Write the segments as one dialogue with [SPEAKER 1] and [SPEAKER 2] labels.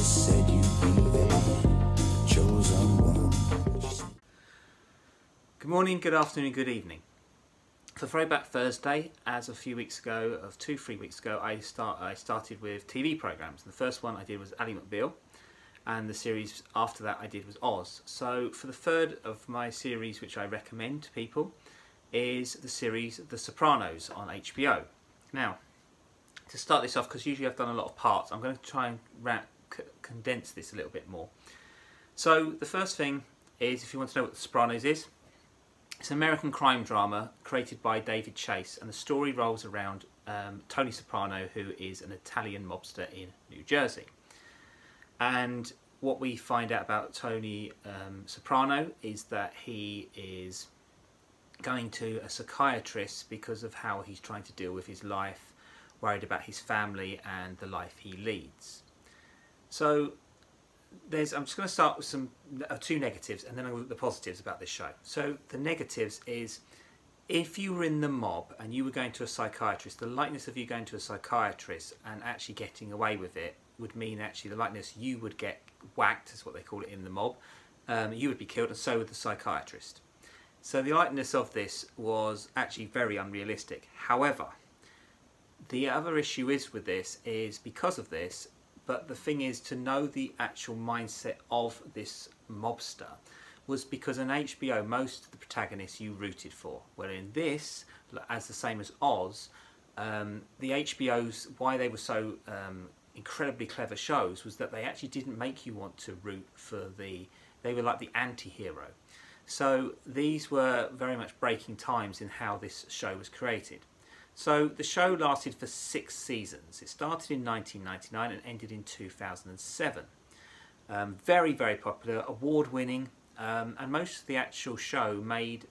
[SPEAKER 1] said you'd be there, chosen one.
[SPEAKER 2] Good morning, good afternoon, good evening. For Throwback Thursday, as a few weeks ago, of 2-3 weeks ago, I started with TV programs. The first one I did was Ally McBeal, and the series after that I did was Oz. So for the third of my series, which I recommend to people, is the series The Sopranos on HBO. Now, to start this off, because usually I've done a lot of parts, I'm going to try and condense this a little bit more. So the first thing is, if you want to know what The Sopranos is, it's an American crime drama created by David Chase, and the story rolls around Tony Soprano, who is an Italian mobster in New Jersey. And what we find out about Tony Soprano is that he is going to a psychiatrist because of how he's trying to deal with his life, worried about his family and the life he leads. So I'm just going to start with some two negatives and then the positives about this show. So the negatives is, if you were in the mob and you were going to a psychiatrist, the likeliness of you going to a psychiatrist and actually getting away with it would mean actually the likeliness you would get whacked, is what they call it in the mob. You would be killed, and so would the psychiatrist. So the likeliness of this was actually very unrealistic. However, the other issue is with this is because of this, but the thing is, to know the actual mindset of this mobster was because in HBO, most of the protagonists you rooted for. Where in this, as the same as Oz, the HBO's, why they were so incredibly clever shows was that they actually didn't make you want to root for they were like the anti-hero. So these were very much breaking times in how this show was created. So the show lasted for 6 seasons. It started in 1999 and ended in 2007. Very, very popular, award-winning, and most of the actual show made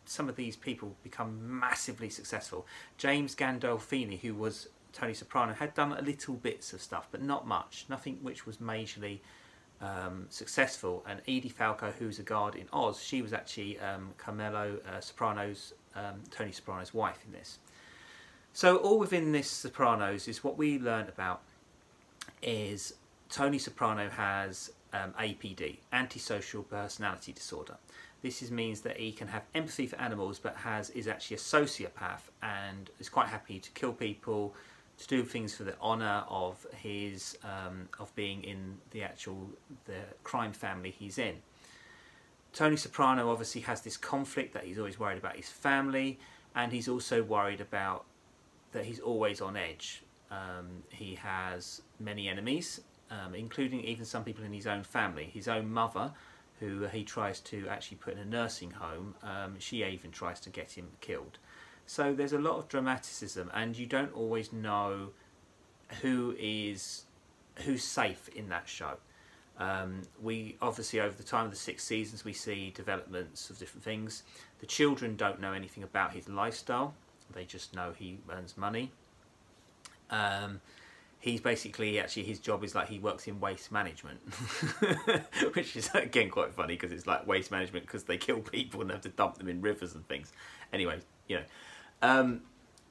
[SPEAKER 2] some of these people become massively successful. James Gandolfini, who was Tony Soprano, had done a little bits of stuff, but not much, nothing which was majorly successful. And Edie Falco, who's a guard in Oz, she was actually Carmelo Soprano's, Tony Soprano's wife in this. So all within this Sopranos is what we learned about is Tony Soprano has APD, antisocial personality disorder. This means that he can have empathy for animals, but is actually a sociopath and is quite happy to kill people, to do things for the honour of his of being in the crime family he's in. Tony Soprano obviously has this conflict that he's always worried about his family, and he's also worried about that he's always on edge. He has many enemies, including even some people in his own family. His own mother, who he tries to actually put in a nursing home, she even tries to get him killed. So there's a lot of dramaticism, and you don't always know who's safe in that show. We obviously, over the time of the 6 seasons, we see developments of different things. The children don't know anything about his lifestyle. They just know he earns money. He's basically, actually his job is like he works in waste management, which is again quite funny because it's like waste management because they kill people and have to dump them in rivers and things. Anyway, you know.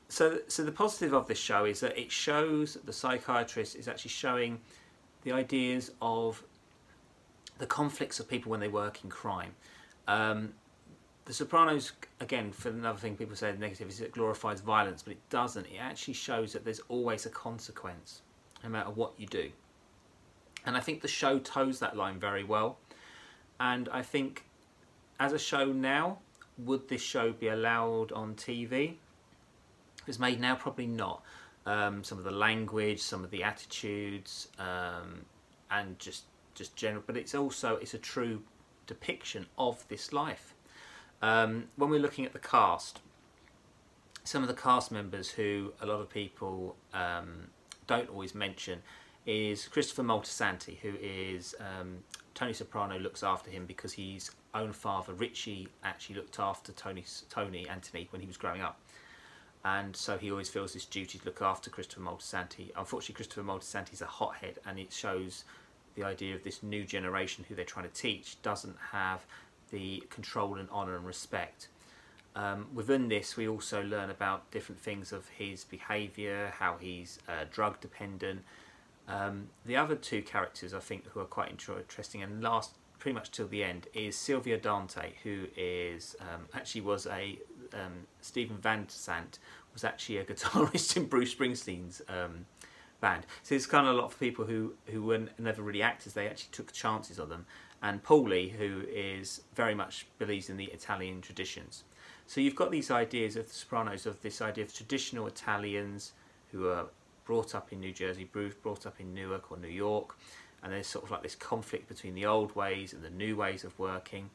[SPEAKER 2] So the positive of this show is that it shows the psychiatrist is actually showing the ideas of the conflicts of people when they work in crime. The Sopranos, again, for another thing people say negative, is it glorifies violence, but it doesn't. It actually shows that there's always a consequence, no matter what you do. And I think the show toes that line very well. And I think, as a show now, would this show be allowed on TV? If it's made now, probably not. Some of the language, some of the attitudes, and just general, but it's a true depiction of this life. When we're looking at the cast, some of the cast members who a lot of people don't always mention is Christopher Moltisanti, who is Tony Soprano looks after him because his own father Richie actually looked after Tony Anthony when he was growing up. And so he always feels this duty to look after Christopher Moltisanti. Unfortunately, Christopher Moltisanti is a hothead, and it shows the idea of this new generation who they're trying to teach doesn't have the control and honour and respect. Within this, we also learn about different things of his behaviour, how he's drug dependent, The other two characters I think who are quite interesting and last pretty much till the end is Sylvia Dante, who is actually was a Stephen Van Sant was actually a guitarist in Bruce Springsteen's band. So there's kind of a lot of people who were never really actors. They actually took chances on them. And Paulie, who is very much believes in the Italian traditions. So you've got these ideas of the Sopranos, of this idea of traditional Italians who are brought up in New Jersey, brought up in Newark or New York, and there's sort of like this conflict between the old ways and the new ways of working.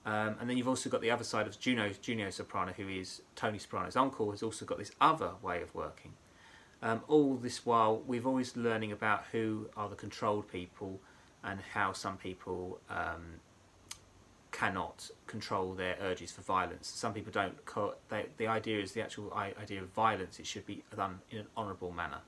[SPEAKER 2] And then you've also got the other side of Junio Soprano, who is Tony Soprano's uncle, has also got this other way of working. All this while, we've always learning about who are the controlled people and how some people cannot control their urges for violence. Some people don't. The idea is the actual idea of violence. It should be done in an honourable manner.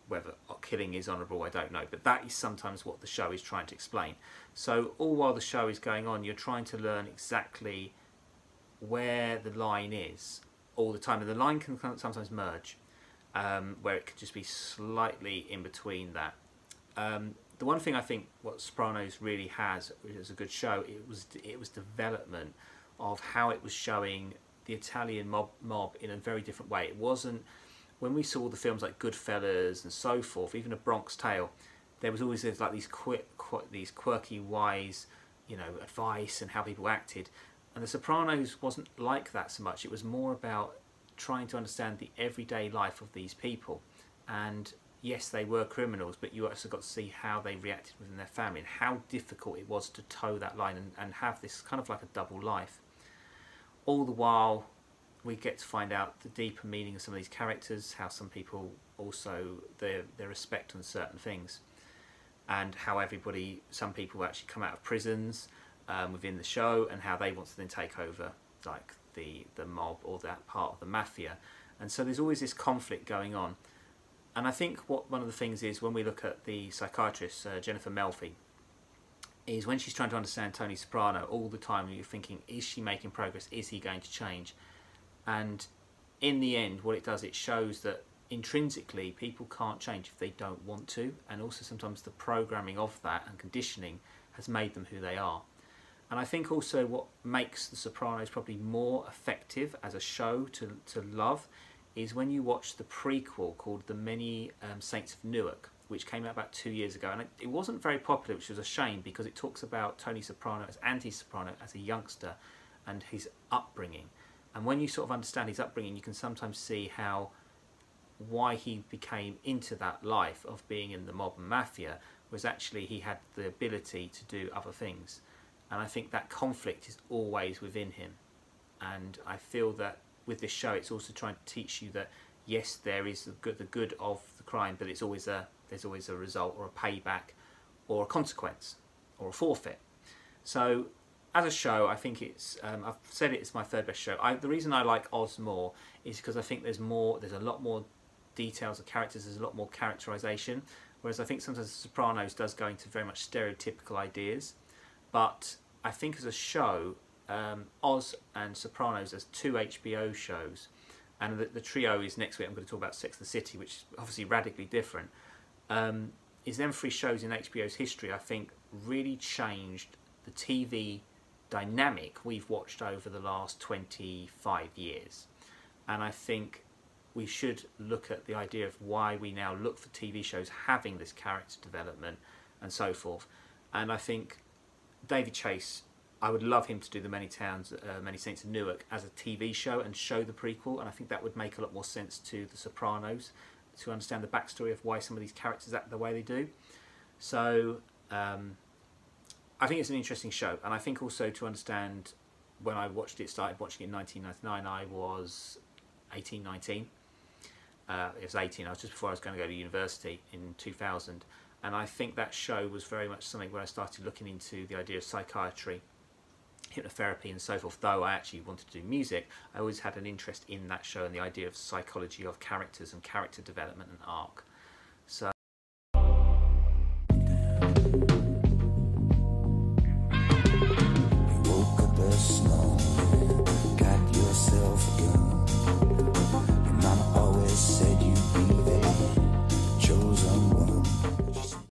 [SPEAKER 2] Whether killing is honourable, I don't know, but that is sometimes what the show is trying to explain. So all while the show is going on, you're trying to learn exactly where the line is all the time, and the line can sometimes merge, where it could just be slightly in between that. The one thing I think what Sopranos really has as a good show, it was development of how it was showing the Italian mob in a very different way. It wasn't, when we saw the films like Goodfellas and so forth, even A Bronx Tale, there was always like these quirky, wise, advice and how people acted. And The Sopranos wasn't like that so much. It was more about trying to understand the everyday life of these people. And yes, they were criminals, but you also got to see how they reacted within their family and how difficult it was to toe that line and have this kind of like a double life. All the while, we get to find out the deeper meaning of some of these characters, how some people also, their respect on certain things, and how some people actually come out of prisons within the show, and how they want to then take over like the mob or that part of the mafia. And so there's always this conflict going on. And I think one of the things is, when we look at the psychiatrist, Jennifer Melfi, is when she's trying to understand Tony Soprano, all the time you're thinking, is she making progress? Is he going to change? And in the end, what it does, it shows that intrinsically people can't change if they don't want to, and also sometimes the programming of that and conditioning has made them who they are. And I think also what makes The Sopranos probably more effective as a show to love is when you watch the prequel called The Many Saints of Newark, which came out about 2 years ago, and it wasn't very popular, which was a shame, because it talks about Tony Soprano as anti-Soprano as a youngster and his upbringing. And when you sort of understand his upbringing, you can sometimes see why he became into that life of being in the mob and mafia was actually he had the ability to do other things. And I think that conflict is always within him. And I feel that with this show, it's also trying to teach you that yes, there is the good of the crime, but there's always a result or a payback or a consequence or a forfeit. So as a show, I think it's, I've said it's my third best show. The reason I like Oz more is because I think there's a lot more details of characters, there's a lot more characterization, whereas I think sometimes The Sopranos does go into very much stereotypical ideas. But I think as a show, Oz and Sopranos as two HBO shows, and the trio is next week, I'm going to talk about Sex and the City, which is obviously radically different, is them three shows in HBO's history, I think, really changed the TV dynamic we've watched over the last 25 years. And I think we should look at the idea of why we now look for TV shows having this character development and so forth. And I think David Chase, I would love him to do The Many Saints of Newark as a TV show and show the prequel, and I think that would make a lot more sense to The Sopranos, to understand the backstory of why some of these characters act the way they do. So I think it's an interesting show, and I think also to understand, when I started watching it in 1999, I was 18, 19. It was 18, I was just before I was going to go to university in 2000, and I think that show was very much something where I started looking into the idea of psychiatry, hypnotherapy and so forth. Though I actually wanted to do music, I always had an interest in that show and the idea of psychology of characters and character development and arc. So